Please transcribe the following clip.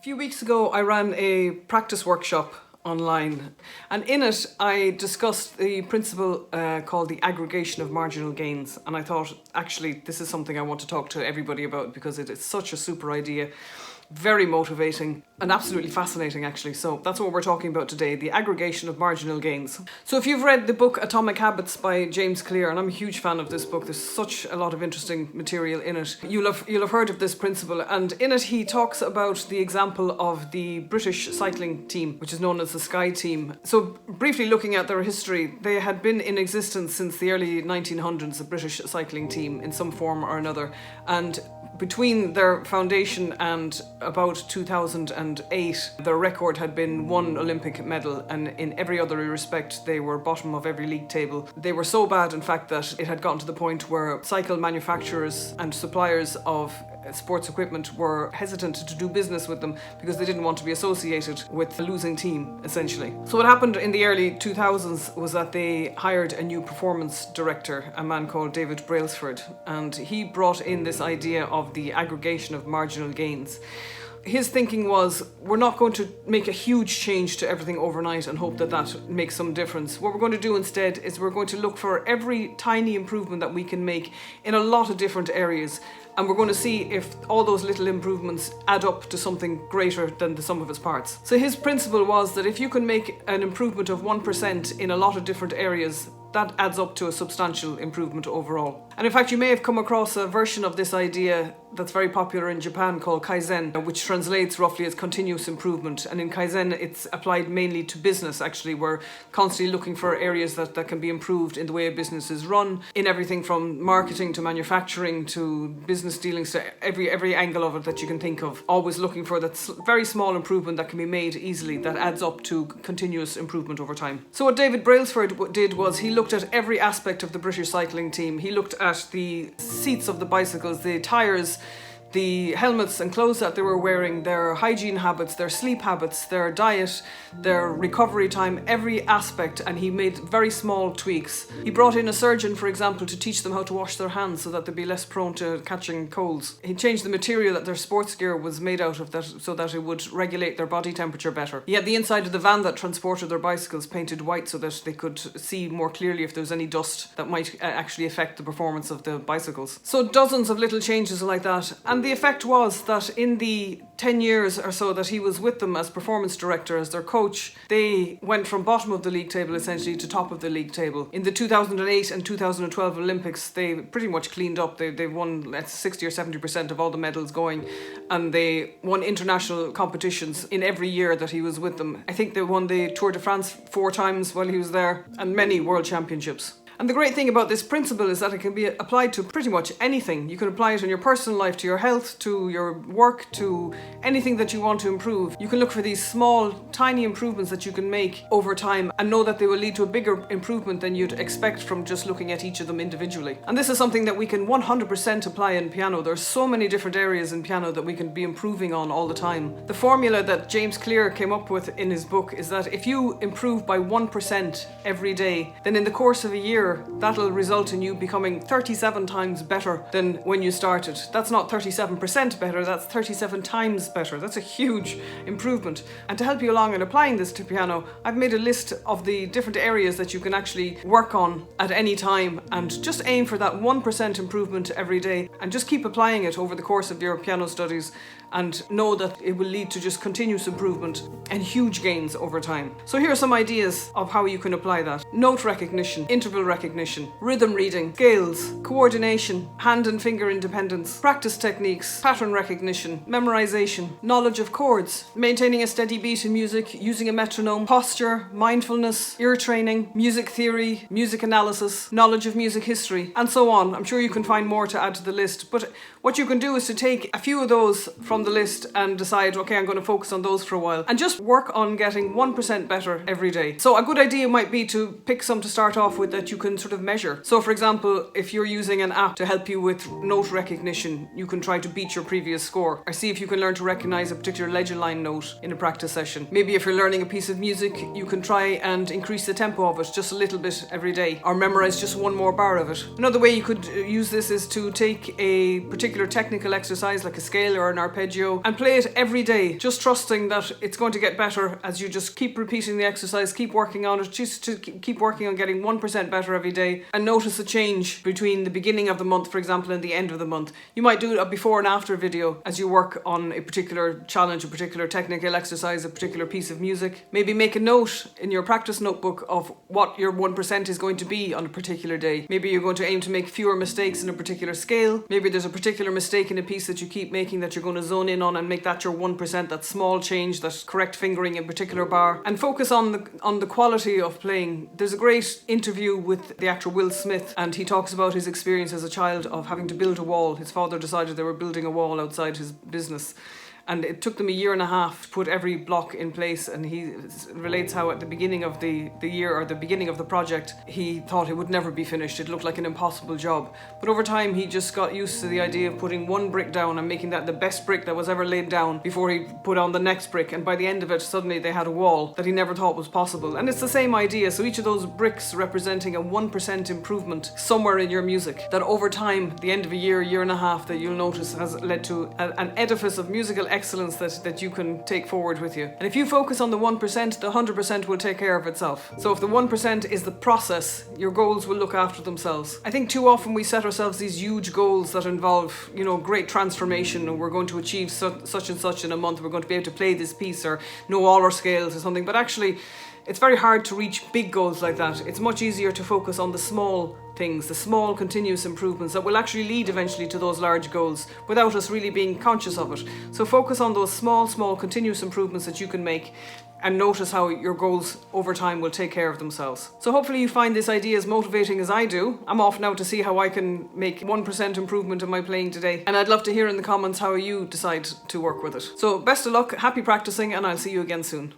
few weeks ago I ran a practice workshop online, and in it I discussed the principle called the aggregation of marginal gains, and I thought actually this is something I want to talk to everybody about because it is such a super idea, very motivating and absolutely fascinating actually. So that's what we're talking about today, the aggregation of marginal gains. So if you've read the book Atomic Habits by James Clear, and I'm a huge fan of this book, there's such a lot of interesting material in it, you'll have heard of this principle, and in it he talks about the example of the British cycling team, which is known as the Sky Team. So briefly looking at their history, they had been in existence since the early 1900s, the British cycling team in some form or another, and between their foundation and about 2008, their record had been one Olympic medal, and in every other respect they were bottom of every league table. They were so bad, in fact, that it had gotten to the point where cycle manufacturers and suppliers of sports equipment were hesitant to do business with them because they didn't want to be associated with a losing team, essentially. So what happened in the early 2000s was that they hired a new performance director, a man called David Brailsford, and he brought in this idea of the aggregation of marginal gains. His thinking was, we're not going to make a huge change to everything overnight and hope that that makes some difference. What we're going to do instead is we're going to look for every tiny improvement that we can make in a lot of different areas, and we're going to see if all those little improvements add up to something greater than the sum of its parts. So his principle was that if you can make an improvement of 1% in a lot of different areas, that adds up to a substantial improvement overall. And in fact, you may have come across a version of this idea that's very popular in Japan called Kaizen, which translates roughly as continuous improvement. And in Kaizen, it's applied mainly to business, actually. We're constantly looking for areas that can be improved in the way a business is run, in everything from marketing to manufacturing to business dealings, to every angle of it that you can think of. Always looking for that very small improvement that can be made easily, that adds up to continuous improvement over time. So what David Brailsford did was he looked at every aspect of the British cycling team. He looked at the seats of the bicycles, the tyres, the helmets and clothes that they were wearing, their hygiene habits, their sleep habits, their diet, their recovery time, every aspect, and he made very small tweaks. He brought in a surgeon, for example, to teach them how to wash their hands so that they'd be less prone to catching colds. He changed the material that their sports gear was made out of so that it would regulate their body temperature better. He had the inside of the van that transported their bicycles painted white so that they could see more clearly if there was any dust that might actually affect the performance of the bicycles. So dozens of little changes like that, and the effect was that in the 10 years or so that he was with them as performance director, as their coach, they went from bottom of the league table essentially to top of the league table. In the 2008 and 2012 Olympics, they pretty much cleaned up. They won 60 or 70% of all the medals going, and they won international competitions in every year that he was with them. I think they won the Tour de France 4 times while he was there, and many world championships. And the great thing about this principle is that it can be applied to pretty much anything. You can apply it in your personal life, to your health, to your work, to anything that you want to improve. You can look for these small, tiny improvements that you can make over time and know that they will lead to a bigger improvement than you'd expect from just looking at each of them individually. And this is something that we can 100% apply in piano. There's so many different areas in piano that we can be improving on all the time. The formula that James Clear came up with in his book is that if you improve by 1% every day, then in the course of a year, that'll result in you becoming 37 times better than when you started. That's not 37% better, that's 37 times better. That's a huge improvement. And to help you along in applying this to piano, I've made a list of the different areas that you can actually work on at any time, and just aim for that 1% improvement every day, and just keep applying it over the course of your piano studies, and know that it will lead to just continuous improvement and huge gains over time. So here are some ideas of how you can apply that. Note recognition, interval recognition, rhythm reading, scales, coordination, hand and finger independence, practice techniques, pattern recognition, memorization, knowledge of chords, maintaining a steady beat in music, using a metronome, posture, mindfulness, ear training, music theory, music analysis, knowledge of music history, and so on. I'm sure you can find more to add to the list, but what you can do is to take a few of those from the list and decide, okay, I'm going to focus on those for a while, and just work on getting 1% better every day. So a good idea might be to pick some to start off with that you can sort of measure. So for example, if you're using an app to help you with note recognition, you can try to beat your previous score, or see if you can learn to recognize a particular legend line note in a practice session. Maybe if you're learning a piece of music, you can try and increase the tempo of it just a little bit every day, or memorize just one more bar of it. Another way you could use this is to take a particular technical exercise like a scale or an arpeggio arpeggio, and play it every day, just trusting that it's going to get better as you just keep repeating the exercise, keep working on it, just to keep working on getting 1% better every day, and notice a change between the beginning of the month, for example, and the end of the month. You might do a before and after video as you work on a particular challenge, a particular technical exercise, a particular piece of music. Maybe make a note in your practice notebook of what your 1% is going to be on a particular day. Maybe you're going to aim to make fewer mistakes in a particular scale. Maybe there's a particular mistake in a piece that you keep making that you're going to zone in on and make that your 1%, that small change, that correct fingering in a particular bar, and focus on the quality of playing. There's a great interview with the actor Will Smith, and he talks about his experience as a child of having to build a wall. His father decided they were building a wall outside his business, and it took them a year and a half to put every block in place. And he relates how at the beginning of the year, or the beginning of the project, he thought it would never be finished. It looked like an impossible job. But over time he just got used to the idea of putting one brick down and making that the best brick that was ever laid down before he put on the next brick. And by the end of it, suddenly they had a wall that he never thought was possible. And it's the same idea. So each of those bricks representing a 1% improvement somewhere in your music, that over time, the end of a year, year and a half, that you'll notice has led to an edifice of musical excellence that you can take forward with you. And if you focus on the 1%, the 100% will take care of itself. So if the 1% is the process, your goals will look after themselves. I think too often we set ourselves these huge goals that involve, great transformation, and we're going to achieve such and such in a month, we're going to be able to play this piece or know all our scales or something. But actually, it's very hard to reach big goals like that. It's much easier to focus on the small things, the small continuous improvements that will actually lead eventually to those large goals without us really being conscious of it. So focus on those small continuous improvements that you can make, and notice how your goals over time will take care of themselves. So hopefully you find this idea as motivating as I do. I'm off now to see how I can make 1% improvement in my playing today, and I'd love to hear in the comments how you decide to work with it. So best of luck, happy practicing, and I'll see you again soon.